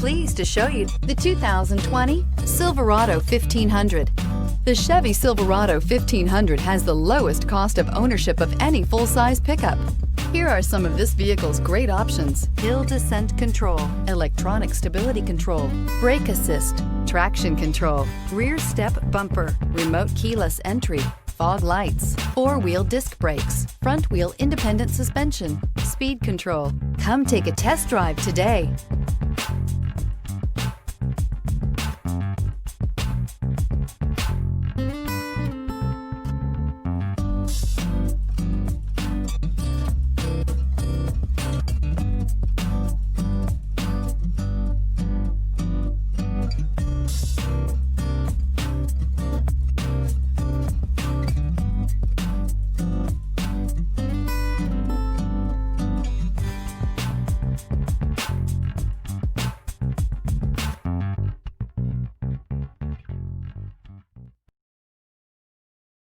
pleased to show you the 2020 Silverado 1500. The Chevy Silverado 1500 has the lowest cost of ownership of any full-size pickup. Here are some of this vehicle's great options: hill descent control, electronic stability control, brake assist, traction control, rear step bumper, remote keyless entry, fog lights, four-wheel disc brakes, front wheel independent suspension, speed control. Come take a test drive today.